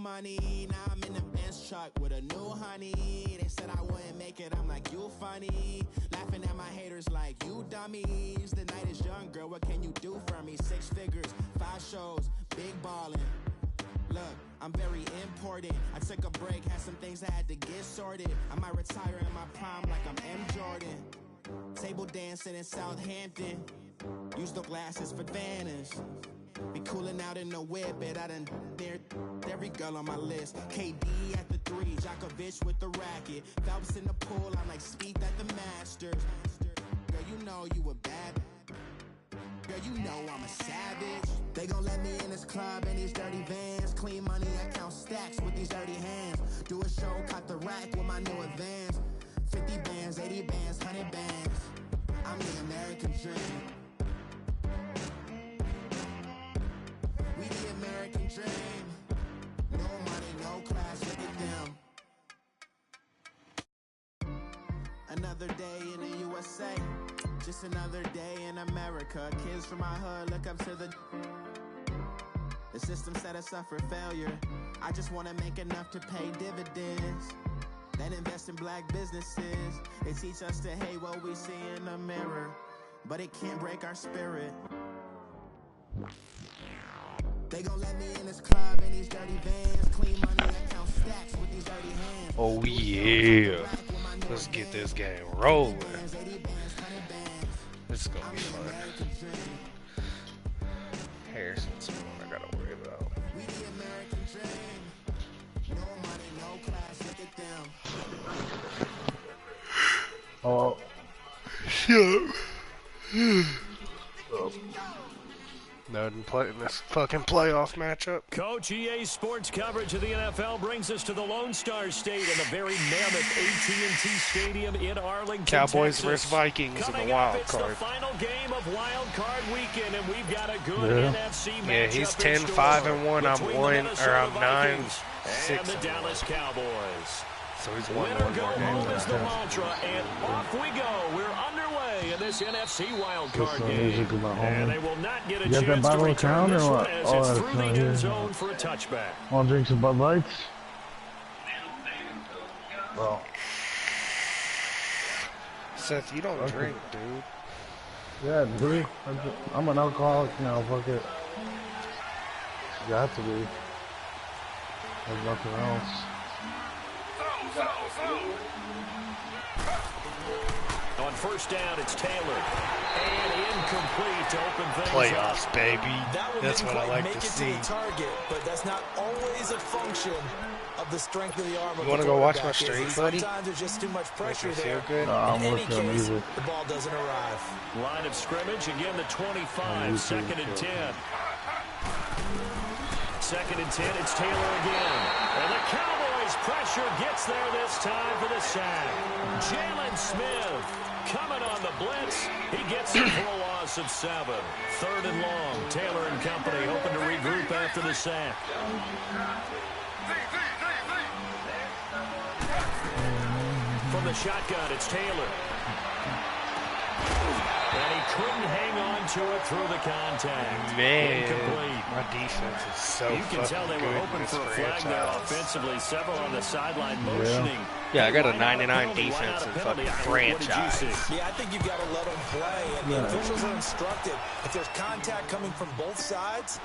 money. Now I'm in the Benz truck with a new honey. They said I wouldn't make it, I'm like, you funny. Laughing at my haters like, you dummies. The night is young, girl, what can you do for me? 6 figures, 5 shows, big ballin'. Look, I'm very important. I took a break, had some things I had to get sorted. I might retire in my prime like I'm M. Jordan. Table dancing in Southampton. Use the glasses for Vanish. Be cooling out in the whip, but I done dared every girl on my list. KD at the 3, Djokovic with the racket. Phelps in the pool, I'm like Spieth at the Masters. Girl, you know you a bad. Girl, you know I'm a savage. They gon' let me in this club in these dirty vans. Clean money, I count stacks with these dirty hands. Do a show, cut the rack with my new advance. 50 bands, 80 bands, 100 bands. I'm the American dream. We the American dream. No money, no class, look at them. Another day in the USA. Just another day in America. Kids from my hood look up to the system set us up for failure. I just want to make enough to pay dividends. Then invest in black businesses. They teach us to hate what we see in the mirror, but it can't break our spirit. They gon' let me in this club in these dirty vans. Clean money, I count stacks with these dirty hands. Oh yeah. Let's get this game rolling. This is gonna be fun. Harrison's the one I gotta worry about. Oh. Shut up. Nothing playing this fucking playoff matchup. Coach, EA Sports coverage of the NFL brings us to the Lone Star State in the very mammoth AT&T Stadium in Arlington, Cowboys Texas. versus Vikings Coming in the wild up, card. It's the final game of wild card weekend, and we've got a good NFC matchup. Yeah, he's 10-5-1. I'm 9-6. And the Dallas Cowboys. So he's won Winner one go more home game. is the mantra, and off we go. We're underway in this NFC wildcard game. And they will not get a chance to return this one as it's through the end zone for a touchback. Want to drink some Bud Lights? Well. Seth, you don't drink, dude. Yeah, dude. I'm an alcoholic now, fuck it. Got to be. There's nothing else. On first down, it's Taylor. And incomplete to open things. Playoffs, baby. That's what I like to see. Target, but that's not always a function of the strength of the arm. You want to go watch my stream, buddy? Sometimes there's just too much pressure there. Feel good? No, I'm working on music. The ball doesn't arrive. Line of scrimmage, again the 25, second and 10. Second and 10, it's Taylor again. And the Cowboys pressure gets there this time for the sack. Jalen Smith coming on the blitz. He gets it for a loss of 7. Third and long. Taylor and company hoping to regroup after the sack. From the shotgun, it's Taylor. And he couldn't hang on to it through the contact. Man, incomplete. my defense is so You can tell they were hoping for a flag there offensively. Several on the sideline motioning. Yeah, I got a 99 defense in fucking franchise. Yeah, I think you've got to let them play. And the officials are instructed, if there's contact coming from both sides,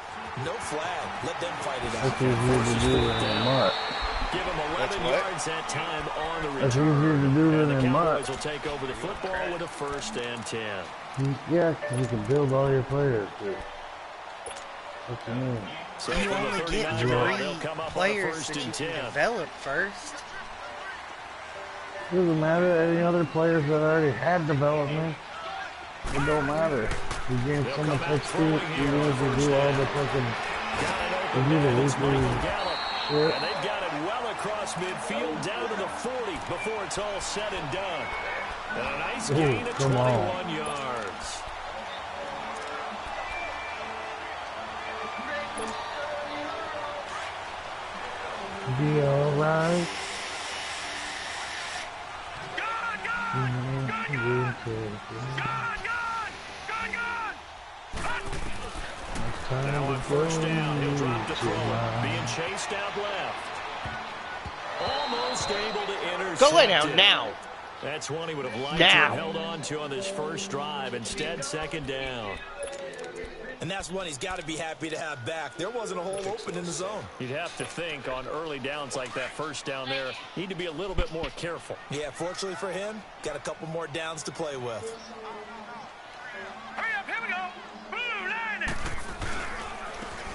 no flag. Let them fight it out. That's easier to do than in mud. Give him 11 yards that time on the return. That's easier to do than and the in mud. Cowboys will take over the football with a first and 10. Yeah, because you can build all your players, dude. What you mean? So You only get 3 players that you can develop first. Doesn't matter. Any other players that already had development, it don't matter. You gain so much experience, you need to do all the fucking. You do the weekly shit. And they've got it well across midfield down to the 40 before it's all said and done. And a nice gain of 21 yards. Be alright. Now on first down, he'll drop to throw it. Being chased out left. Almost able to intercept. Go lay down now. That's one he would have liked to have held on to on this first drive. Instead, second down. And that's one he's got to be happy to have back. There wasn't a hole open in the zone. You'd have to think on early downs like that first down there, need to be a little bit more careful. Yeah, fortunately for him, got a couple more downs to play with. Hurry up, here we go. Blue line.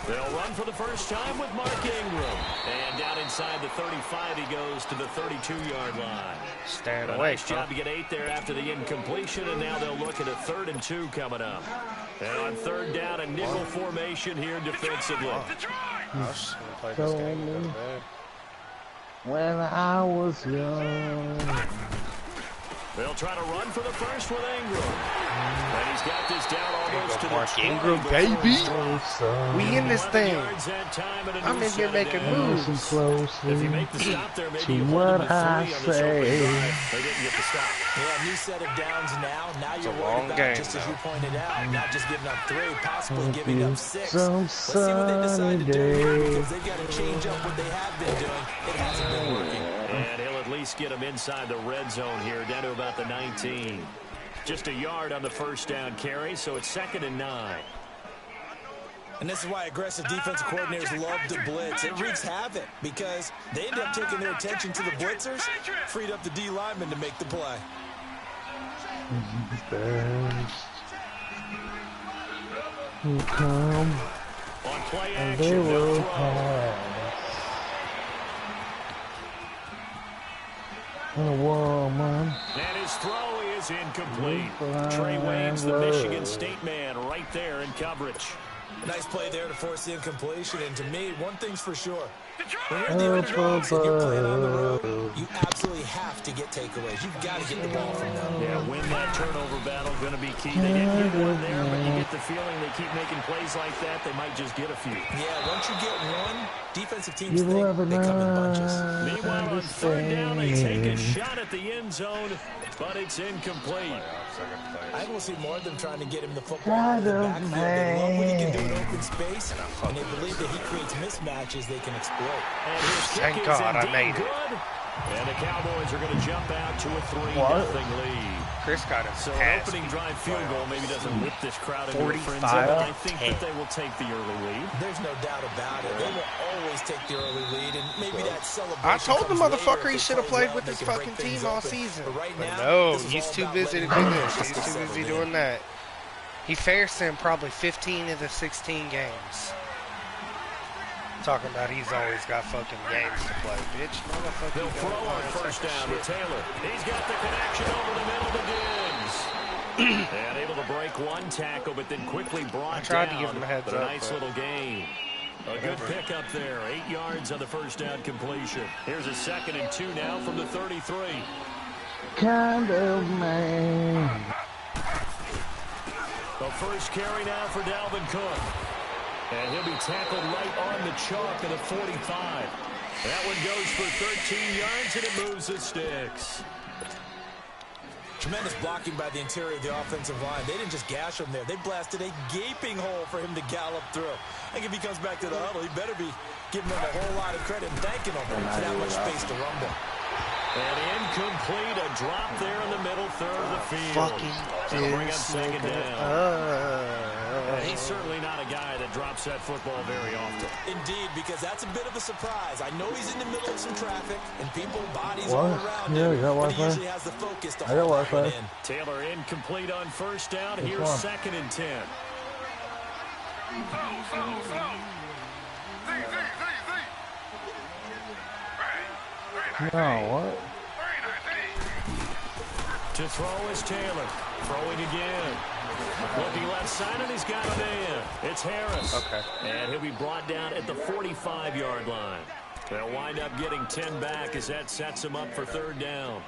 They'll run for the first time with Mark Ingram. And down inside the 35, he goes to the 32-yard line. Stand A away. nice job to get 8 there after the incompletion, and now they'll look at a 3rd and 2 coming up. And on 3rd down, a nickel formation here defensively. When I was young. They'll try to run for the first with Ingram. And he's got this down almost to the Mark 20. Ingram, baby. We in this thing. I'm in here making moves. If you make the stop there, maybe you what hold them I to 3 on this say. opening drive. They didn't get the stop. Yeah, new set of downs now. Now you're a worried long about, game, just as though. you pointed out, not just giving up 3, possibly giving up 6. Some Let's see what they decide to do sunny here, day. because they've got to change up what they have been doing. It hasn't been working. And he'll at least get him inside the red zone here, down to about the 19. Just a yard on the first down carry, so it's 2nd and 9. And this is why aggressive defensive coordinators love to blitz. It wreaks havoc because they end up taking their attention to the blitzers, freed up the D lineman to make the play. Who come On play and they action, will they'll throw. pass. A woman. And his throw is incomplete. Trey Wayne's the Michigan State man right there in coverage. Nice play there to force the incompletion. And to me, one thing's for sure. When you're the underdogs and you're playing on the road, you absolutely have to get takeaways. You've got to get the ball from them. Yeah, win that turnover battle, going to be key. They didn't get one there, but you get the feeling they keep making plays like that, they might just get a few. Yeah, once you get one, defensive teams think they come in bunches. Meanwhile, on 3rd down, they take a shot at the end zone, but it's incomplete. I will see more of them trying to get him the football in the backfield. They love what he can do in open space, and they believe that he creates mismatches they can exploit. And his kick Thank is God I indeed made it. good. And the Cowboys are going to jump out to a 3-0 lead. Chris got So his an ass opening beat. drive field goal maybe doesn't whip this crowd into a frenzy, 45 but I to think 10. that they will take the early lead. There's no doubt about it. They will always take the early lead, and maybe that celebration I told the comes motherfucker later he if should have they play played well, with they this can break fucking things team all open. season. But right But now, no, this is he's all too about busy to letting do the this. offense He's get too settled busy in. doing that. He fares him probably 15 of the 16 games. Talking about he's always got fucking games to play, bitch. Motherfucker. They'll throw on first down with Taylor. He's got the connection over the middle to Diggs. And able to break one tackle, but then quickly brought tried down. to give him a heads but up, a nice but little gain. A good pickup there. 8 yards on the first down completion. Here's a 2nd and 2 now from the 33. Kind of man. The first carry now for Dalvin Cook. And he'll be tackled right on the chalk at a 45. That one goes for 13 yards, and it moves the sticks. Tremendous blocking by the interior of the offensive line. They didn't just gash him there. They blasted a gaping hole for him to gallop through. I think if he comes back to the huddle, he better be giving them a whole lot of credit and thanking them for that much space to rumble. And incomplete, a drop there in the middle third of the field. Fucking Bring up 2nd down. He's certainly not a guy that drops that football very often. Indeed, because that's a bit of a surprise. I know he's in the middle of some traffic and people, bodies What? all around Yeah, him, you got but he Wi-Fi? usually has the focus to I got hold that one Wi-Fi. in. Taylor incomplete on first down. Which Here's one? 2nd and 10. No, what? To throw is Taylor. Throwing again. Looking left side, and he's got a man. It's Harris. Okay. And he'll be brought down at the 45-yard line. They'll wind up getting 10 back as that sets him up for 3rd down.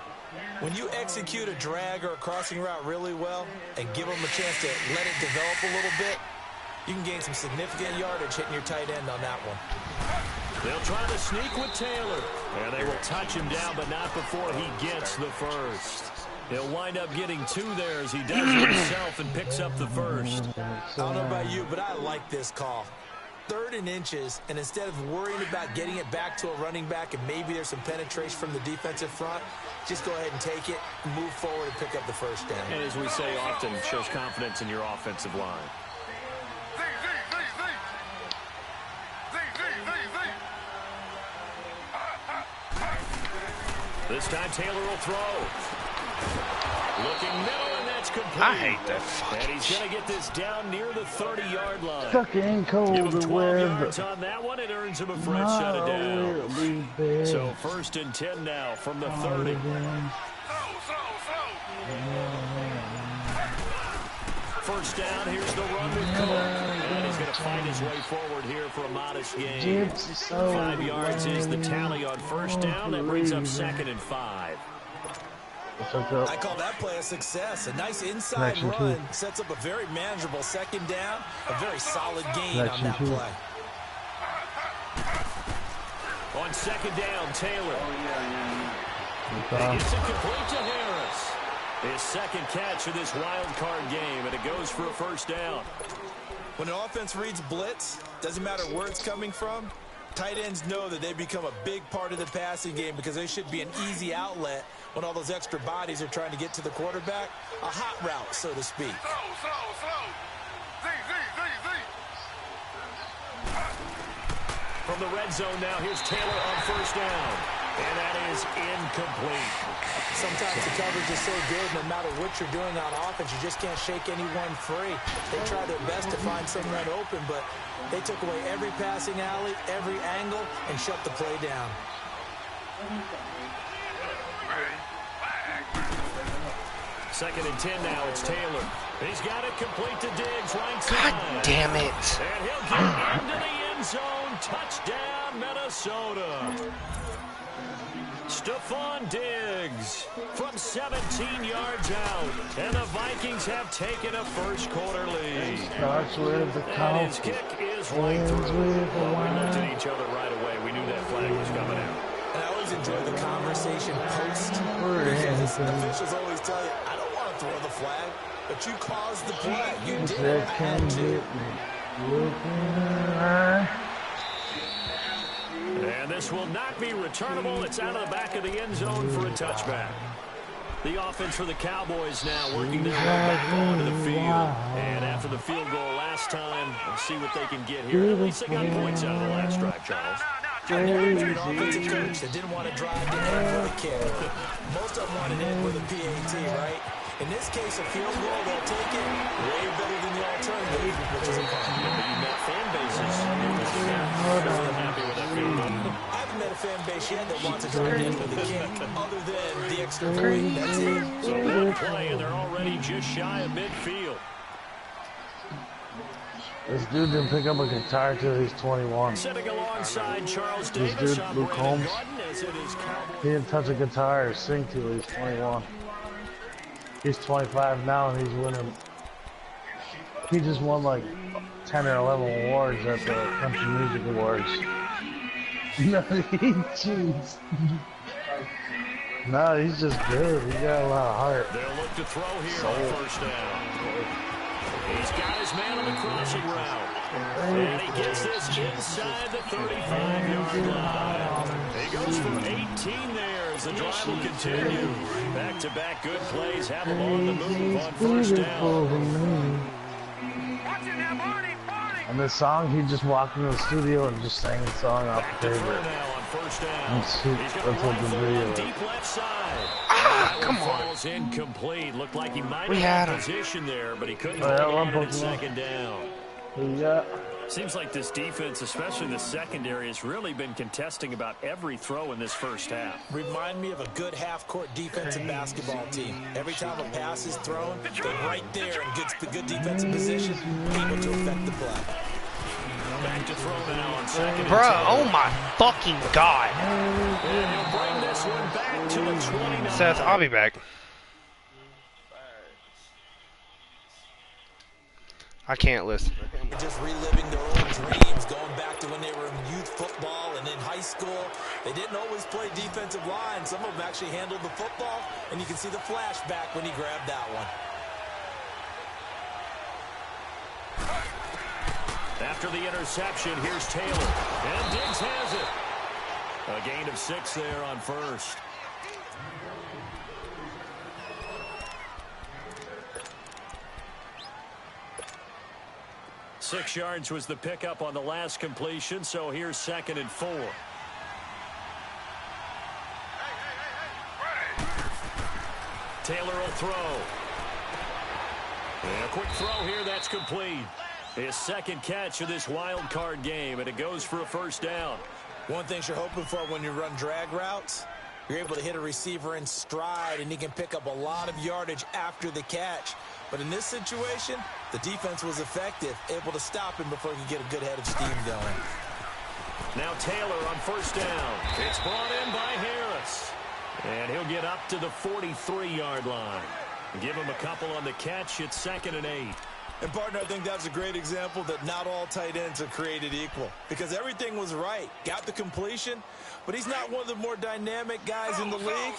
When you execute a drag or a crossing route really well and give them a chance to let it develop a little bit, you can gain some significant yardage hitting your tight end on that one. They'll try to sneak with Taylor. And they will touch him down, but not before he gets the first. He'll wind up getting 2 there as he does it himself and picks up the first. I don't know about you, but I like this call. 3rd and inches, and instead of worrying about getting it back to a running back and maybe there's some penetration from the defensive front, just go ahead and take it, move forward, and pick up the first down. And as we say often, shows confidence in your offensive line. This time Taylor will throw. Looking middle, and that's complete. I hate that fucking And he's going to get this down near the 30-yard line. Fucking cold Give him to 12 wear. yards on that one. It earns him a fresh set of downs. So 1st and 10 now from the 30. First down, here's the run with Cole. And he's going to find his way forward here for a modest gain. 5 yards is the tally on first down. That brings up 2nd and 5. I call that play a success. A nice inside run sets up a very manageable 2nd down. A very solid gain on that play. On 2nd down, Taylor. He gets it complete to Harris. His 2nd catch of this wild card game, and it goes for a first down. When an offense reads blitz, doesn't matter where it's coming from, tight ends know that they become a big part of the passing game because they should be an easy outlet when all those extra bodies are trying to get to the quarterback. A hot route, so to speak. From the red zone now, here's Taylor on first down. And that is incomplete. Sometimes the coverage is so good, no matter what you're doing on offense, you just can't shake anyone free. They try their best to find someone open, but they took away every passing alley, every angle, and shut the play down. Second and 10 now, it's Taylor. He's got it complete to Diggs, right side. God damn it. And he'll get into the end zone. Touchdown, Minnesota. Stephon Diggs from 17 yards out. And the Vikings have taken a first quarter lead. Starts with the And his kick is right through. Well, we looked at each other right away. We knew that flag was coming out. And I always enjoy the conversation post. Because officials always tell you, I don't want to throw the flag, but you caused the play. You did. I had to. And this will not be returnable. It's out of the back of the end zone for a touchback. The offense for the Cowboys now working their way back onto the field. And after the field goal last time, let's see what they can get here. At least they got points out of the last drive, Charles. An offensive coach that didn't want to drive to end with a kick. Most of them wanted to end with a PAT, right? In this case, a field goal, they'll take it way better than the alternative, which is a punt. You met fan bases. Really happy with that field goal. I haven't met a fan base yet that wants to drive to end with a kick, other than the extra point. That's it. So one play, and they're already just shy of midfield. This dude didn't pick up a guitar till he's 21. Sitting alongside Charles This Davis, dude, I'm Luke Brandon Holmes, Gordon, as it is Cowboys. he didn't touch a guitar or sing till he's 21. He's 25 now and he's winning. He just won like 10 or 11 awards at the Country Music Awards. No, he cheats. No, he's just good. He got a lot of heart. They'll look to throw here on first down. He's got his man on the crossing route. And he gets this inside the 35-yard line. He goes for 18 there as the drive will continue. Back-to-back good plays have him on the move on first down. And this song, he just walked into the studio and just sang the song off the To throw favorite. now on first down. That's He's got a what the rifle video on is. deep left side. Come on. Falls incomplete. Looked like he might We have had had position there, but he couldn't Oh, yeah, hold one on at point. second down. Yeah. Seems like this defense, especially the secondary, has really been contesting about every throw in this first half. Remind me of a good half-court defensive basketball team. Every time a pass is thrown, they're right there in good defensive position, able to affect the play. Back to throw now on second. and Bruh, 10. oh my fucking god. And he'll bring this one back to the 29. Seth, I'll be back. I can't listen. Just reliving their old dreams, going back to when they were in youth football and in high school. They didn't always play defensive line. Some of them actually handled the football, and you can see the flashback when he grabbed that one. After the interception, here's Taylor. And Diggs has it. A gain of 6 there on first. Six yards was the pickup on the last completion, so here's 2nd and 4. Taylor will throw. And a quick throw here, that's complete. His second catch of this wild card game, and it goes for a first down. One thing you're hoping for when you run drag routes, you're able to hit a receiver in stride, and he can pick up a lot of yardage after the catch. But in this situation, the defense was effective, able to stop him before he could get a good head of steam going. Now Taylor on first down. It's brought in by Harris. And he'll get up to the 43-yard line. Give him a couple on the catch. It's 2nd and 8. And, partner, I think that's a great example that not all tight ends are created equal. Because everything was right. Got the completion, but he's not one of the more dynamic guys in the league.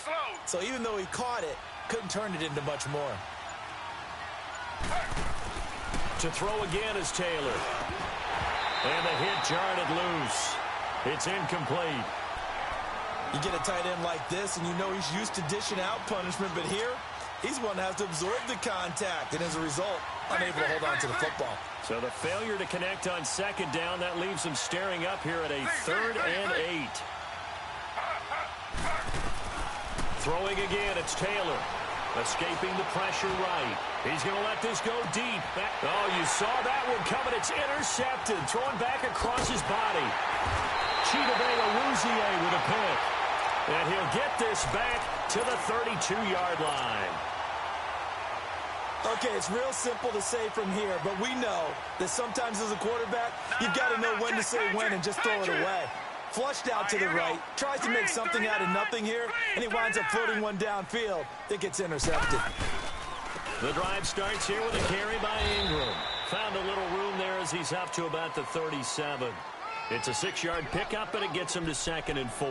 So even though he caught it, couldn't turn it into much more. To throw again is Taylor. And the hit jarred it loose. It's incomplete. You get a tight end like this, and you know he's used to dishing out punishment, but here, he's one that has to absorb the contact, and as a result, unable to hold on to the football. So the failure to connect on 2nd down, that leaves him staring up here at a 3rd and 8. Throwing again, it's Taylor. Escaping the pressure right. He's going to let this go deep. Oh, you saw that one coming. It's intercepted. Throwing back across his body. Chidobe-Awuzie with a pick. And he'll get this back to the 32-yard line. Okay, it's real simple to say from here, but we know that sometimes as a quarterback, you've got to know when to say when and just throw it away. Flushed out to the right, tries to make something out of nothing here, and he winds up floating one downfield that gets intercepted. The drive starts here with a carry by Ingram. Found a little room there as he's up to about the 37. It's a 6-yard pickup, and it gets him to 2nd and 4.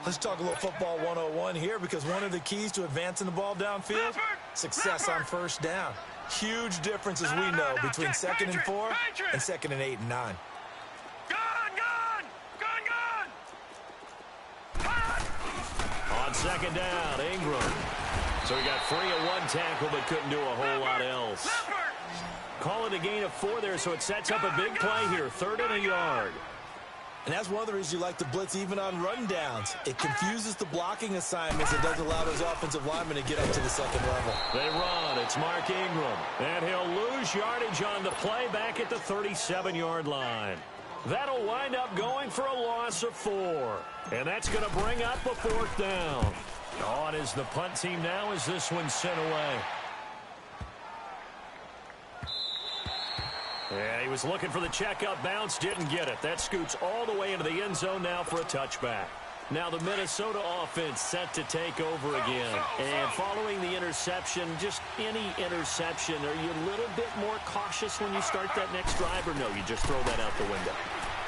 Let's talk a little football 101 here, because one of the keys to advancing the ball downfield, success on first down. Huge difference, as we know, between 2nd and 4 and 2nd and 8 and 9. On 2nd down, Ingram. So he got free of one tackle, but couldn't do a whole lot else. Call it a gain of 4 there, so it sets up a big play here, 3rd and a yard. And that's one of the reasons you like to blitz even on rundowns. It confuses the blocking assignments. It does allow those offensive linemen to get up to the 2nd level. They run. It's Mark Ingram. And he'll lose yardage on the play back at the 37-yard line. That'll wind up going for a loss of 4. And that's going to bring up a 4th down. On is the punt team now as this one's sent away. Yeah, he was looking for the checkup bounce, didn't get it. That scoots all the way into the end zone now for a touchback. Now the Minnesota offense set to take over again. And following the interception, just any interception, are you a little bit more cautious when you start that next drive, or no, you just throw that out the window?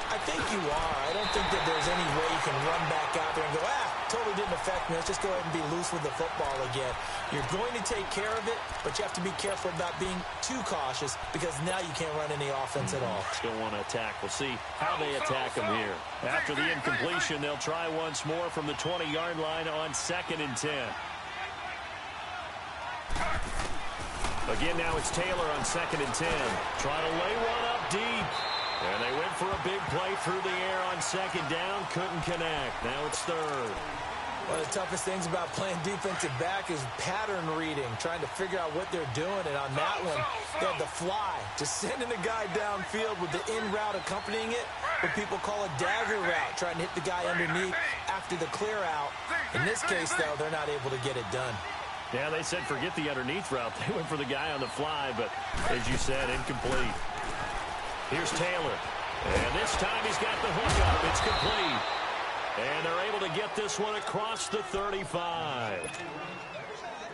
I think you are. I don't think that there's any way you can run back out there and go, totally didn't affect me. Let's just go ahead and be loose with the football again. You're going to take care of it, but you have to be careful about being too cautious because now you can't run any offense at all. Still want to attack. We'll see how they attack him here. After the incompletion, they'll try once more from the 20-yard line on 2nd and 10. Again, now it's Taylor on 2nd and 10. Trying to lay one up deep. And they went for a big play through the air on 2nd down. Couldn't connect. Now it's 3rd. One of the toughest things about playing defensive back is pattern reading, trying to figure out what they're doing. And on that one, they had the fly, just sending a guy downfield with the in route accompanying it, what people call a dagger route, trying to hit the guy underneath after the clear out. In this case, though, they're not able to get it done. Yeah, they said forget the underneath route. They went for the guy on the fly, but as you said, incomplete. Here's Taylor. And this time he's got the hook up. It's complete. And they're able to get this one across the 35.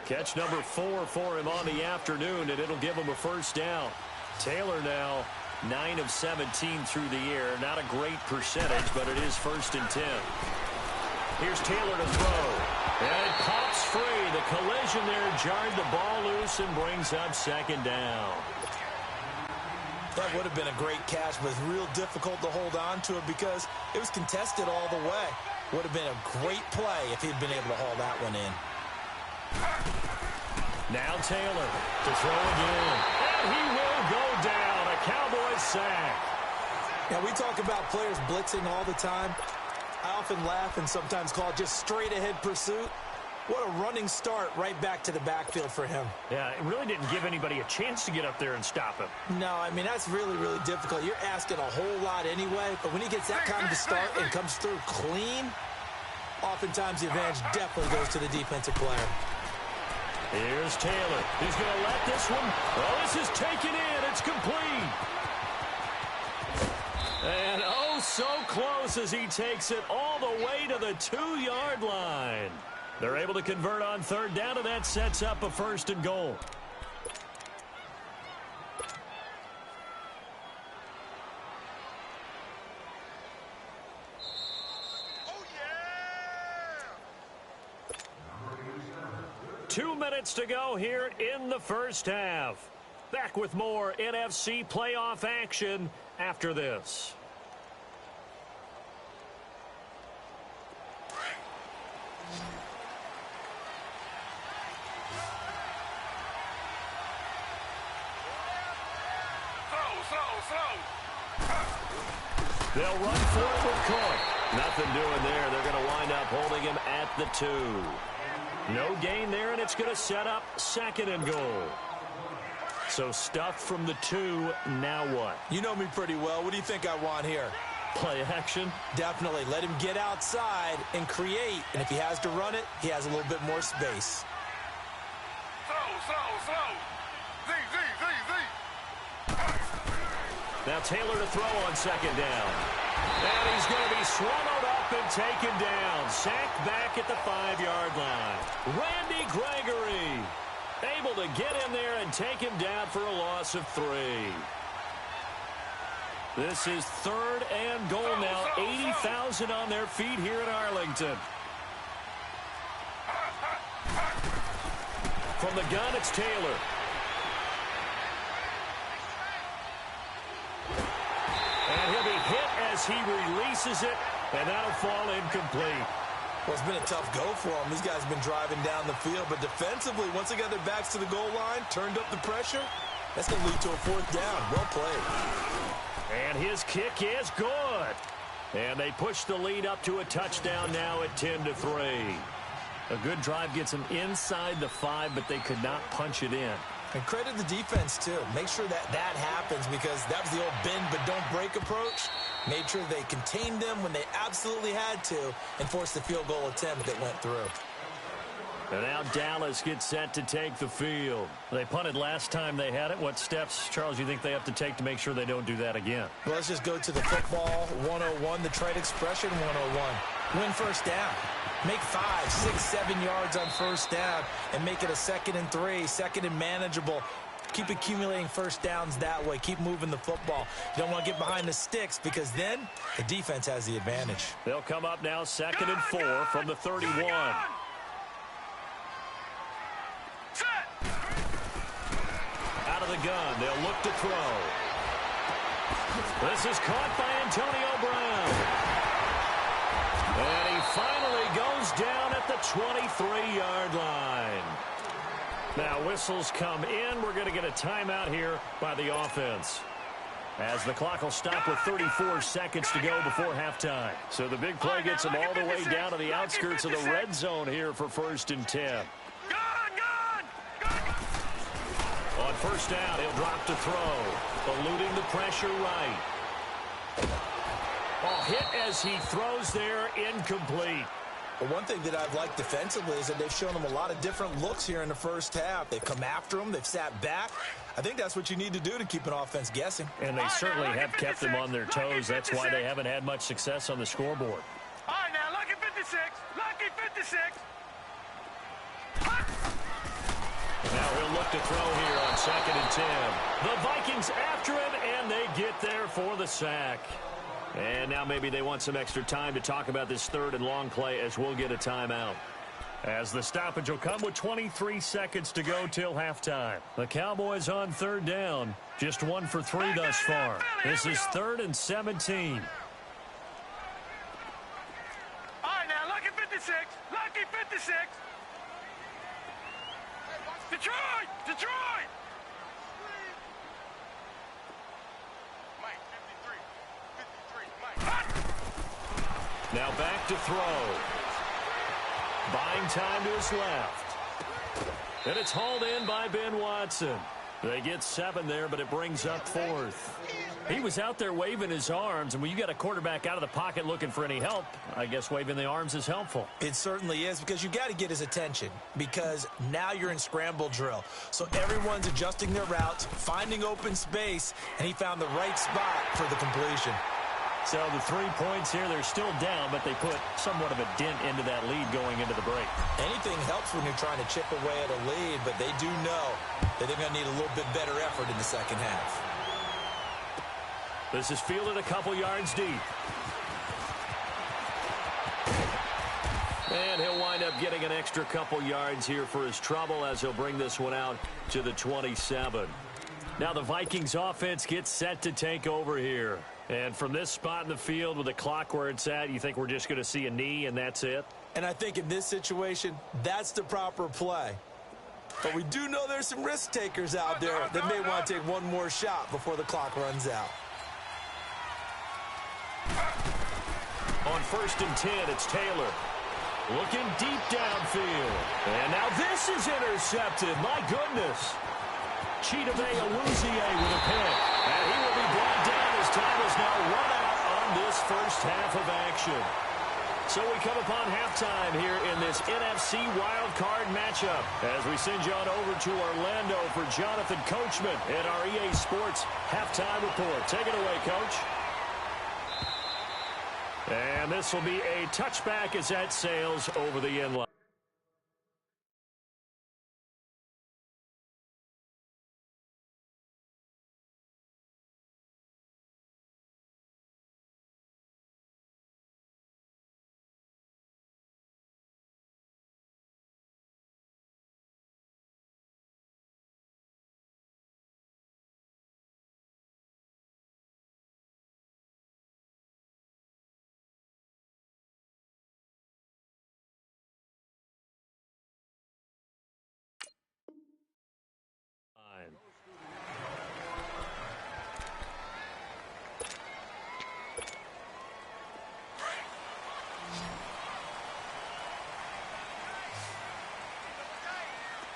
Catch number 4 for him on the afternoon, and it'll give him a first down. Taylor now 9 of 17 through the air. Not a great percentage, but it is 1st and 10. Here's Taylor to throw. And it pops free. The collision there jarred the ball loose and brings up 2nd down. That would have been a great catch, but it's real difficult to hold on to it because it was contested all the way. Would have been a great play if he'd been able to haul that one in. Now Taylor to throw again. And he will go down. A Cowboys sack. Now, we talk about players blitzing all the time. I often laugh and sometimes call it just straight-ahead pursuit. What a running start right back to the backfield for him. Yeah, it really didn't give anybody a chance to get up there and stop him. No, I mean, that's really, really difficult. You're asking a whole lot anyway, but when he gets that kind of a start and comes through clean, oftentimes the advantage definitely goes to the defensive player. Here's Taylor. He's going to let this one. Oh, this is taken in. It's complete. And oh, so close as he takes it all the way to the 2-yard line. They're able to convert on 3rd down, and that sets up a 1st and goal. Oh, yeah! 2 minutes to go here in the 1st half. Back with more NFC playoff action after this. They'll run for it with Cook. Nothing doing there. They're going to wind up holding him at the 2. No gain there, and it's going to set up 2nd and goal. So stuff from the 2. Now what? You know me pretty well. What do you think I want here? Play action? Definitely. Let him get outside and create. And if he has to run it, he has a little bit more space. Slow. Now Taylor to throw on 2nd down. And he's going to be swallowed up and taken down. Sacked back at the 5-yard line. Randy Gregory able to get in there and take him down for a loss of 3. This is 3rd and goal now. 80,000 on their feet here in Arlington. From the gun, it's Taylor. And he'll be hit as he releases it, and that'll fall incomplete. Well, it's been a tough go for them. These guys have been driving down the field, but defensively, once they got their backs to the goal line, turned up the pressure, that's going to lead to a 4th down. Well played. And his kick is good. And they push the lead up to a touchdown now at 10-3. A good drive gets them inside the 5, but they could not punch it in. And credit the defense, too. Make sure that happens because that was the old bend but don't break approach. Made sure they contained them when they absolutely had to and forced the field goal attempt that went through. And now Dallas gets set to take the field. They punted last time they had it. What steps, Charles, you think they have to take to make sure they don't do that again? Well, let's just go to the football 101, the trade expression 101. Win 1st down. Make 5, 6, 7 yards on 1st down and make it a 2nd and 3, 2nd and manageable. Keep accumulating 1st downs that way. Keep moving the football. You don't want to get behind the sticks because then the defense has the advantage. They'll come up now 2nd and 4 from the 31. Out of the gun, they'll look to throw. This is caught by Antonio Brown. And he finally goes down at the 23-yard line. Now whistles come in. We're going to get a timeout here by the offense, as the clock will stop with 34 seconds to go before halftime. So the big play gets them all the way down to the outskirts of the red zone here for 1st and 10. On 1st down, he'll drop to throw, eluding the pressure right. Hit as he throws there, incomplete. But one thing that I've liked defensively is that they've shown them a lot of different looks here in the 1st half. They've come after them. They've sat back. I think that's what you need to do to keep an offense guessing. And they certainly have kept them on their toes. That's why they haven't had much success on the scoreboard. All right, now, lucky 56. Lucky 56. Now Now he'll look to throw here on 2nd and 10. The Vikings after him, and they get there for the sack. And now maybe they want some extra time to talk about this 3rd and long play as we'll get a timeout. As the stoppage will come with 23 seconds to go till halftime. The Cowboys on 3rd down. Just 1 for 3 thus far. This is 3rd and 17. All right, now, lucky 56. Lucky 56. Detroit! Detroit! Mike, 53. 53, Mike. Now back to throw. Buying time to his left. And it's hauled in by Ben Watson. They get 7 there, but it brings up 4th. He was out there waving his arms, and when you got a quarterback out of the pocket looking for any help, I guess waving the arms is helpful. It certainly is, because you got to get his attention, because now you're in scramble drill. So everyone's adjusting their routes, finding open space, and he found the right spot for the completion. So the 3 points here, they're still down, but they put somewhat of a dent into that lead going into the break. Anything helps when you're trying to chip away at a lead, but they do know that they're going to need a little bit better effort in the second half. This is fielded a couple yards deep. And he'll wind up getting an extra couple yards here for his trouble as he'll bring this one out to the 27. Now the Vikings offense gets set to take over here. And from this spot in the field with the clock where it's at, you think we're just going to see a knee and that's it? And I think in this situation, that's the proper play. But we do know there's some risk takers out there that may want to take one more shot before the clock runs out. On 1st and 10, it's Taylor. Looking deep downfield. And now this is intercepted. My goodness. Chidobe Awuzie with a pick. And he will be brought down as time is now run out on this first half of action. So we come upon halftime here in this NFC wildcard matchup as we send you on over to Orlando for Jonathan Coachman at our EA Sports halftime report. Take it away, Coach. And this will be a touchback as that sails over the end line.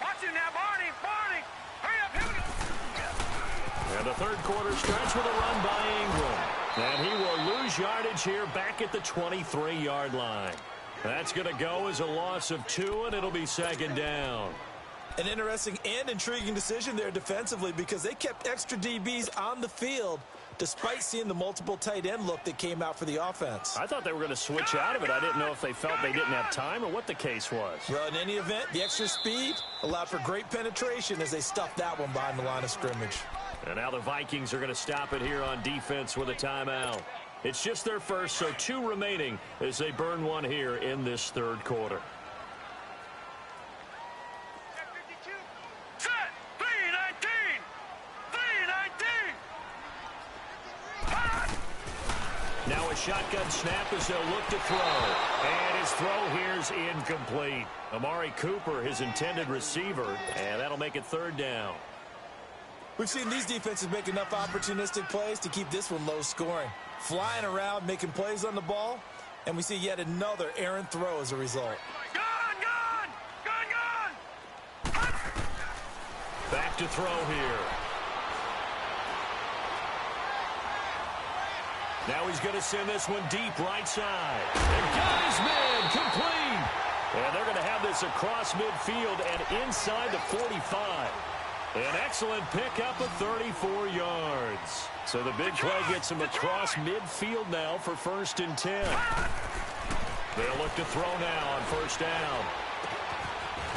Watch him now, Barney! Barney! Hurry up, here we go! And the third quarter starts with a run by Ingram. And he will lose yardage here back at the 23-yard line. That's going to go as a loss of 2, and it'll be 2nd down. An interesting and intriguing decision there defensively because they kept extra DBs on the field despite seeing the multiple tight end look that came out for the offense. I thought they were going to switch out of it. I didn't know if they felt they didn't have time or what the case was. Well, in any event, the extra speed allowed for great penetration as they stuffed that one behind the line of scrimmage. And now the Vikings are going to stop it here on defense with a timeout. It's just their first, so 2 remaining as they burn one here in this third quarter. Set! 319! 319! Now a shotgun snap as they'll look to throw. And his throw here's incomplete. Amari Cooper, his intended receiver, and that'll make it 3rd down. We've seen these defenses make enough opportunistic plays to keep this one low scoring. Flying around, making plays on the ball, and we see yet another errant throw as a result. Gone! Gone! Gone! Gone! Back to throw here. Now he's going to send this one deep right side. And got his man complete. And they're going to have this across midfield and inside the 45. An excellent pickup of 34 yards. So the big play gets him across midfield now for 1st and 10. They'll look to throw now on 1st down.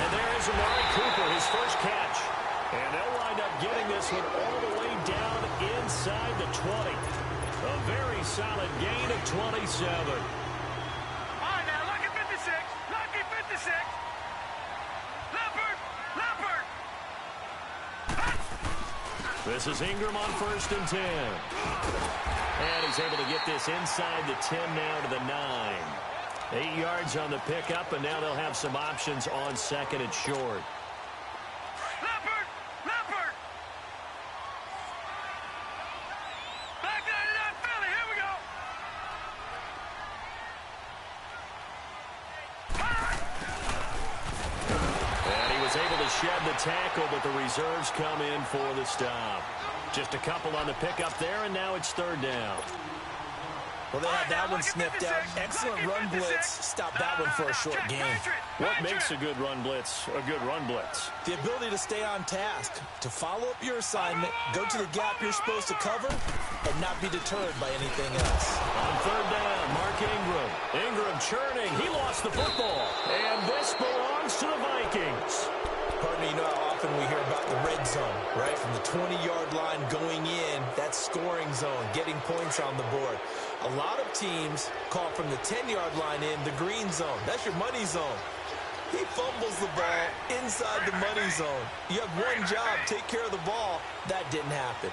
And there is Amari Cooper, his first catch. And they'll wind up getting this one all the way down inside the 20. A very solid gain of 27. All right, now, lucky 56. Lucky 56. Leopard. Leopard. This is Ingram on 1st and 10. And he's able to get this inside the 10 now to the 9. 8 yards on the pickup, and now they'll have some options on 2nd and short. Leopard. Leopard. Back 99 Philly. Here we go. And he was able to shed the tackle, but the reserves come in for the stop. Just a couple on the pickup there, and now it's 3rd down. Well, they had that one sniffed out. Excellent run blitz. Stop that one for a short gain. What makes a good run blitz a good run blitz? The ability to stay on task, to follow up your assignment, go to the gap you're supposed to cover, and not be deterred by anything else. On 3rd down, Mark Ingram. Ingram churning. He lost the football. And this belongs to the Vikings. Partner, you know how often we hear about the red zone, right? From the 20-yard line going in, that scoring zone, getting points on the board. A lot of teams call from the 10-yard line in the green zone. That's your money zone. He fumbles the ball inside the money zone. You have one job, take care of the ball. That didn't happen.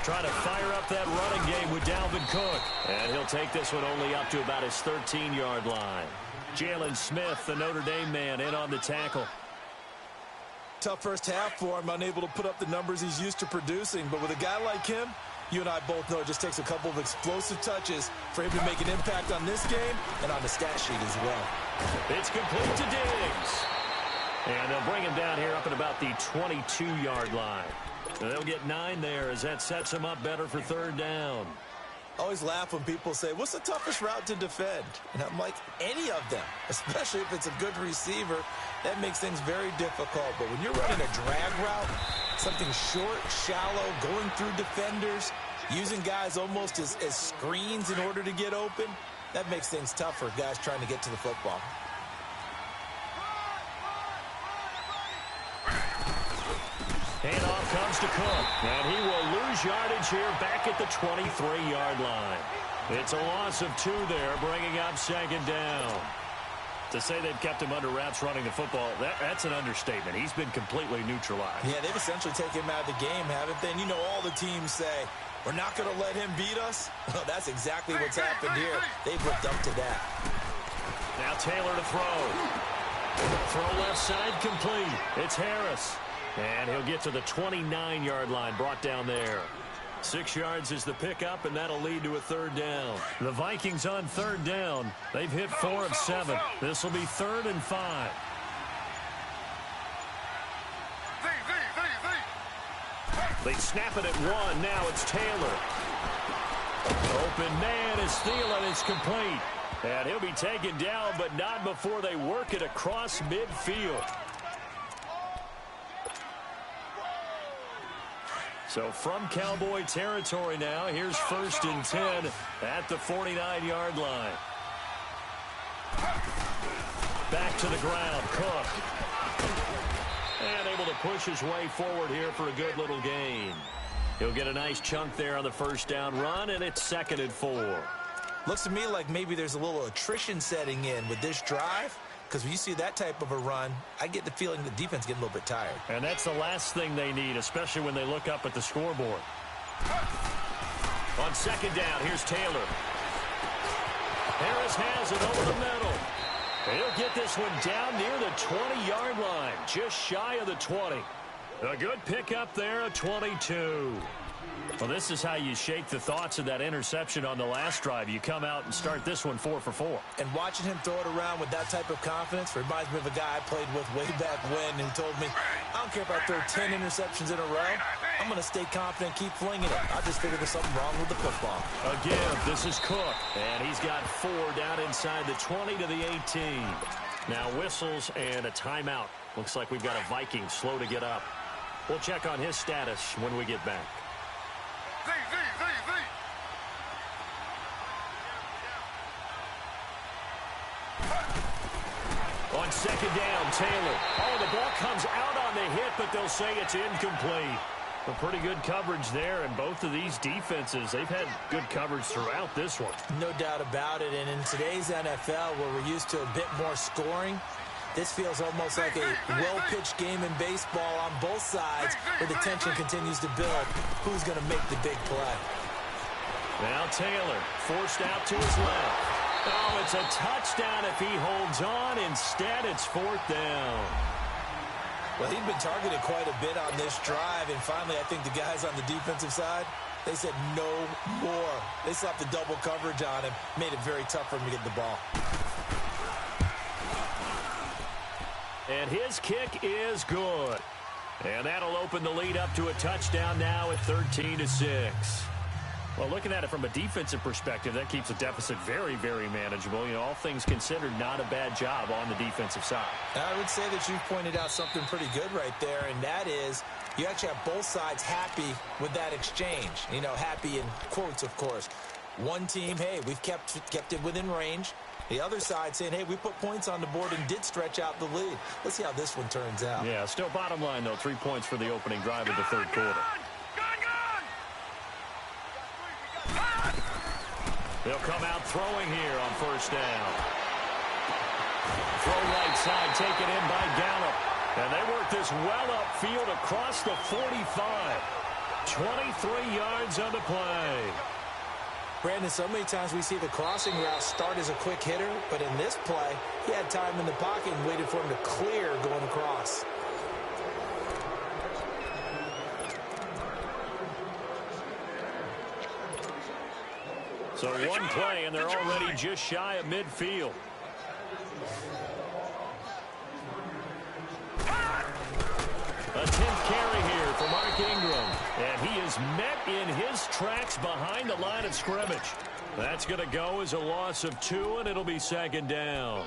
Trying to fire up that running game with Dalvin Cook. And he'll take this one only up to about his 13-yard line. Jalen Smith, the Notre Dame man, in on the tackle. Tough first half for him, unable to put up the numbers he's used to producing. But with a guy like him, you and I both know it just takes a couple of explosive touches for him to make an impact on this game and on the stat sheet as well. It's complete to Diggs. And they'll bring him down here up at about the 22-yard line. They'll get 9 there as that sets him up better for 3rd down. I always laugh when people say, what's the toughest route to defend? And I'm like, any of them, especially if it's a good receiver. That makes things very difficult. But when you're running a drag route, something short, shallow, going through defenders, using guys almost as screens in order to get open, that makes things tough for guys trying to get to the football. Handoff comes to Cook, and he will lose yardage here back at the 23-yard line. It's a loss of 2 there, bringing up 2nd down. To say they've kept him under wraps running the football, that's an understatement. He's been completely neutralized. Yeah, they've essentially taken him out of the game, haven't they? And you know all the teams say, we're not going to let him beat us. Well, that's exactly what's happened here. They've lived up to that. Now Taylor to throw. Throw left side complete. It's Harris. And he'll get to the 29-yard line, brought down there. 6 yards is the pickup, and that'll lead to a 3rd down. The Vikings on 3rd down. They've hit 4 of 7. This will be 3rd and 5. They snap it at 1. Now it's Taylor. Open man is Thielen. It's complete. And he'll be taken down, but not before they work it across midfield. So from Cowboy territory now, here's 1st and 10 at the 49-yard line. Back to the ground, Cook. And able to push his way forward here for a good little gain. He'll get a nice chunk there on the 1st down run, and it's 2nd and 4. Looks to me like maybe there's a little attrition setting in with this drive. Because when you see that type of a run, I get the feeling the defense getting a little bit tired. And that's the last thing they need, especially when they look up at the scoreboard. On 2nd down, here's Taylor. Harris has it over the middle. He'll get this one down near the 20-yard line, just shy of the 20. A good pickup there, a 22. Well, this is how you shake the thoughts of that interception on the last drive. You come out and start this one 4 for 4. And watching him throw it around with that type of confidence reminds me of a guy I played with way back when who told me, I don't care if I throw 10 interceptions in a row. I'm going to stay confident, keep flinging it. I just figured there's something wrong with the football. Again, this is Cook, and he's got 4 down inside the 20 to the 18. Now whistles and a timeout. Looks like we've got a Viking slow to get up. We'll check on his status when we get back. On second down, Taylor. Oh, the ball comes out on the hit, but they'll say it's incomplete. A pretty good coverage there, and both of these defenses, they've had good coverage throughout this one. No doubt about it, and in today's NFL, where we're used to a bit more scoring, this feels almost like a well-pitched game in baseball on both sides, where the tension continues to build. Who's going to make the big play? Now Taylor, forced out to his left. Oh, it's a touchdown if he holds on. Instead, it's fourth down. Well, he's been targeted quite a bit on this drive, and finally I think the guys on the defensive side, they said no more. They slapped the double coverage on him, made it very tough for him to get the ball. And his kick is good. And that'll open the lead up to a touchdown now at 13-6. Well, looking at it from a defensive perspective, that keeps the deficit very, very manageable. You know, all things considered, not a bad job on the defensive side. I would say that you've pointed out something pretty good right there, and that is you actually have both sides happy with that exchange. You know, happy in quotes, of course. One team, hey, we've kept it within range. The other side saying, hey, we put points on the board and did stretch out the lead. Let's see how this one turns out. Yeah, still bottom line, though, 3 points for the opening drive of the third quarter. They'll come out throwing here on first down. Throw right side, taken in by Gallup. And they work this well upfield across the 45. 23 yards on the play. Brandon, so many times we see the crossing route start as a quick hitter, but in this play, he had time in the pocket and waited for him to clear going across. So one play, and they're already just shy of midfield. A 10th carry here for Mark Ingram. And he is met in his tracks behind the line of scrimmage. That's going to go as a loss of 2, and it'll be second down.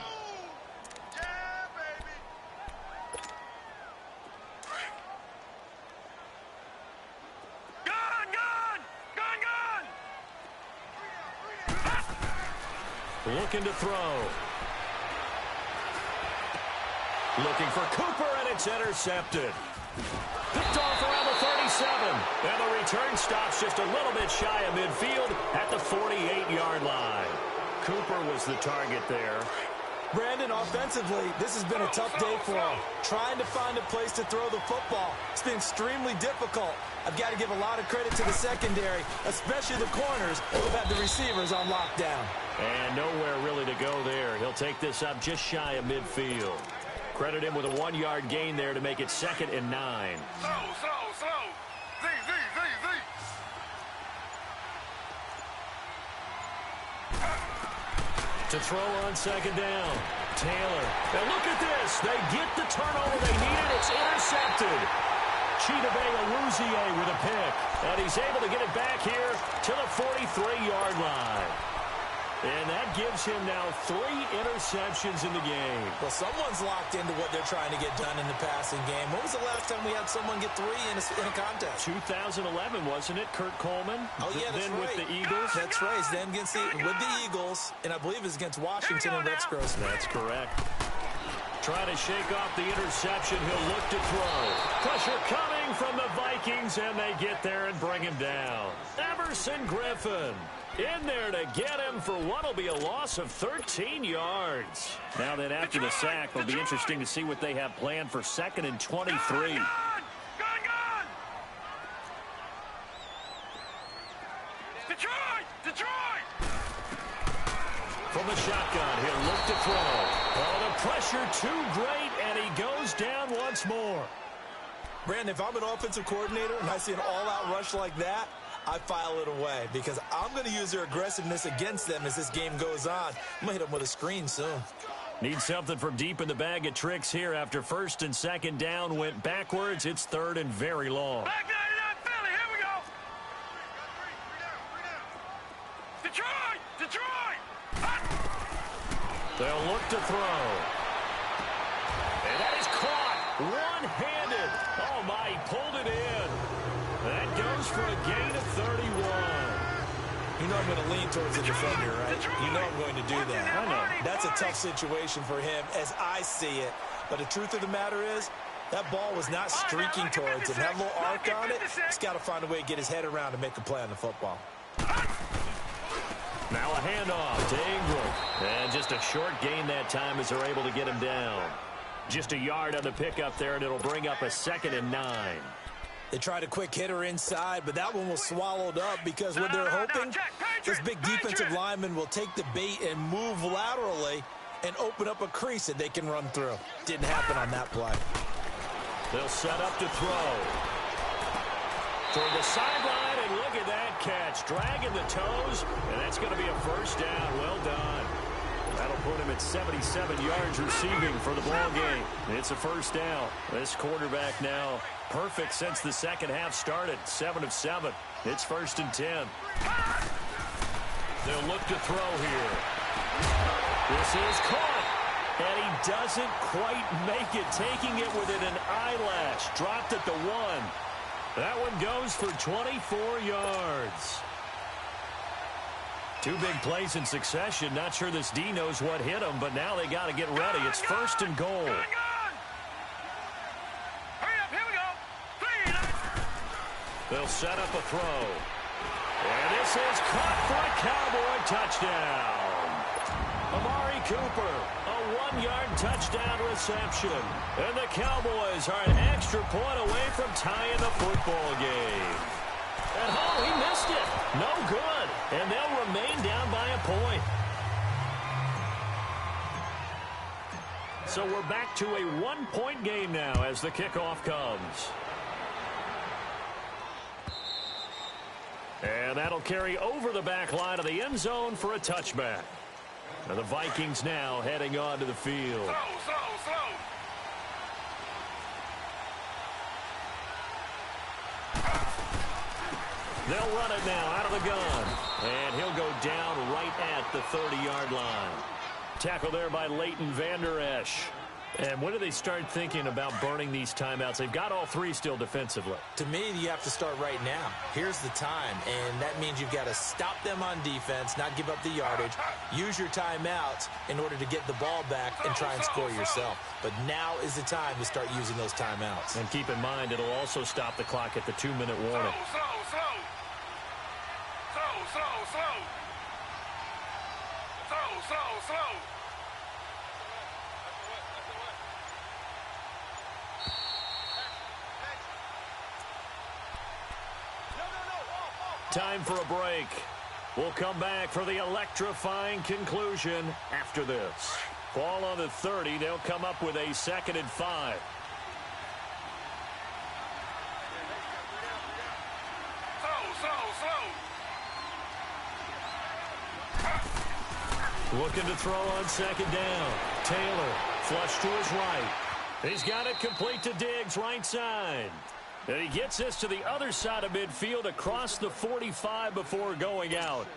Looking to throw. Looking for Cooper, and it's intercepted. Picked off around the 37. And the return stops just a little bit shy of midfield at the 48-yard line. Cooper was the target there. Brandon, offensively, this has been a tough day for him. Trying to find a place to throw the football. It's been extremely difficult. I've got to give a lot of credit to the secondary, especially the corners who have had the receivers on lockdown. And nowhere really to go there. He'll take this up just shy of midfield. Credit him with a 1-yard gain there to make it 2nd and 9. Slow. Z. To throw on second down. Taylor. Now look at this. They get the turnover they needed. It's intercepted. Chidobe Awuzie with a pick. And he's able to get it back here to the 43-yard line. And that gives him now 3 interceptions in the game. Well, someone's locked into what they're trying to get done in the passing game. When was the last time we had someone get 3 in a contest? 2011, wasn't it? Kurt Coleman. Oh, yeah, that's then right. with the Eagles. That's right. Then with the Eagles, and I believe it's against Washington and Rex Grossman. That's correct. Trying to shake off the interception. He'll look to throw. Pressure coming from the Vikings, and they get there and bring him down. Everson Griffin in there to get him for what will be a loss of 13 yards. Now then, after the sack, it'll be interesting to see what they have planned for 2nd and 23. Gun! Detroit! From the shotgun, he'll look to throw. Oh, the pressure too great, and he goes down once more. Brandon, if I'm an offensive coordinator and I see an all-out rush like that, I file it away because I'm going to use their aggressiveness against them as this game goes on. I'm going to hit them with a screen soon. Need something from deep in the bag of tricks here after 1st and 2nd down went backwards. It's 3rd and very long. Back 99 Philly, here we go! Detroit! They'll look to throw. And that is caught one-handed. Oh, my, he pulled it in. That goes for a gain of 31. You know, I'm going to lean towards the defender, right? You know I'm going to do that. I know. That's a tough situation for him as I see it. But the truth of the matter is, that ball was not streaking towards him. That little arc on it, he's got to find a way to get his head around and make a play on the football. Now a handoff to Ingram. And just a short gain that time as they're able to get him down. Just a yard on the pickup there, and it'll bring up a 2nd and 9. They tried a quick hitter inside, but that one was swallowed up because what they're hoping, this big defensive lineman will take the bait and move laterally and open up a crease that they can run through. Didn't happen on that play. They'll set up to throw. Toward the sideline, and look at that catch. Dragging the toes, and that's going to be a first down. Well done. That'll put him at 77 yards receiving for the ball game. It's a first down. This quarterback now perfect since the second half started. 7 of 7. It's 1st and 10. They'll look to throw here. This is caught. And he doesn't quite make it, taking it within an eyelash. Dropped at the 1. That one goes for 24 yards. 2 big plays in succession. Not sure this D knows what hit him, but now they got to get ready. It's 1st and goal. They'll set up a throw. And this is caught for a Cowboy touchdown. Amari Cooper, a 1-yard touchdown reception. And the Cowboys are an extra point away from tying the football game. And oh, he missed it. No good. And they'll remain down by a point. So we're back to a 1-point game now as the kickoff comes. And that'll carry over the back line of the end zone for a touchback. And the Vikings now heading onto the field. Slow. They'll run it now out of the gun. And he'll go down right at the 30-yard line. Tackle there by Leighton Vander Esch. And when do they start thinking about burning these timeouts? They've got all 3 still defensively. To me, you have to start right now. Here's the time, and that means you've got to stop them on defense, not give up the yardage, use your timeouts in order to get the ball back and try and score yourself. But now is the time to start using those timeouts. And keep in mind, it'll also stop the clock at the 2-minute warning. Slow. Time for a break. We'll come back for the electrifying conclusion after this. Ball on the 30. They'll come up with a 2nd and 5. Looking to throw on 2nd down. Taylor, flush to his right. He's got it complete to Diggs, right side. And he gets this to the other side of midfield across the 45 before going out.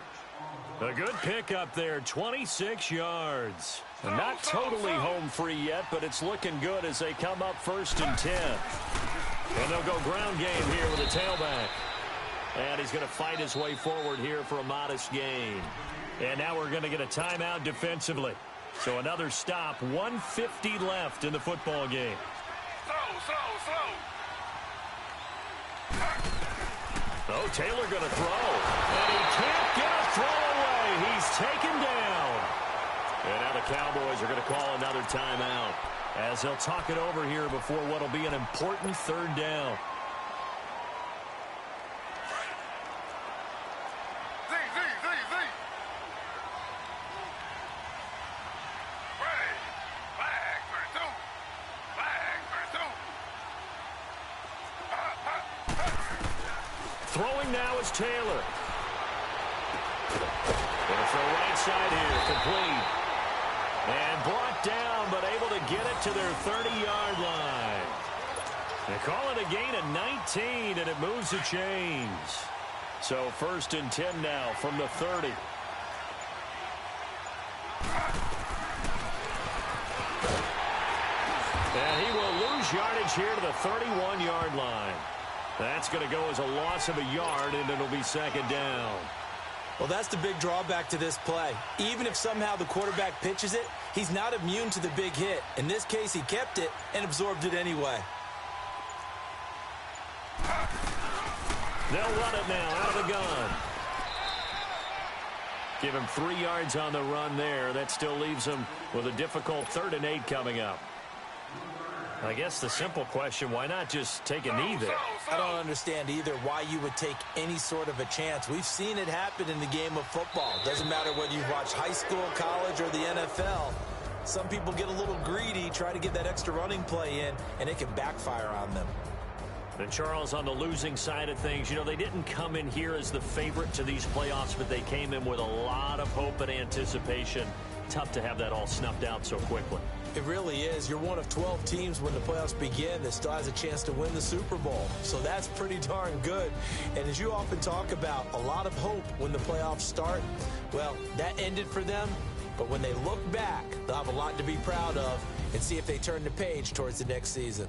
A good pickup there, 26 yards. And not totally home free yet, but it's looking good as they come up 1st and 10. And they'll go ground game here with a tailback. And he's going to fight his way forward here for a modest gain. And now we're going to get a timeout defensively. So another stop, 1:50 left in the football game. Slow. Oh, Taylor going to throw. And he can't get a throw away. He's taken down. And now the Cowboys are going to call another timeout as they'll talk it over here before what will be an important 3rd down. Throwing now is Taylor. Going to throw right side here, complete. And brought down, but able to get it to their 30-yard line. They call it a gain of 19, and it moves the chains. So 1st and 10 now from the 30. And he will lose yardage here to the 31-yard line. That's going to go as a loss of a yard, and it'll be 2nd down. Well, that's the big drawback to this play. Even if somehow the quarterback pitches it, he's not immune to the big hit. In this case, he kept it and absorbed it anyway. They'll run it now out of the gun. Give him 3 yards on the run there. That still leaves him with a difficult 3rd and 8 coming up. I guess the simple question, why not just take a knee there? I don't understand either why you would take any sort of a chance. We've seen it happen in the game of football. Doesn't matter whether you've watched high school, college, or the NFL. Some people get a little greedy, try to get that extra running play in, and it can backfire on them. And Charles, on the losing side of things, you know, they didn't come in here as the favorite to these playoffs, but they came in with a lot of hope and anticipation. Tough to have that all snuffed out so quickly. It really is. You're one of 12 teams when the playoffs begin that still has a chance to win the Super Bowl. So that's pretty darn good. And as you often talk about, a lot of hope when the playoffs start. Well, that ended for them. But when they look back, they'll have a lot to be proud of and see if they turn the page towards the next season.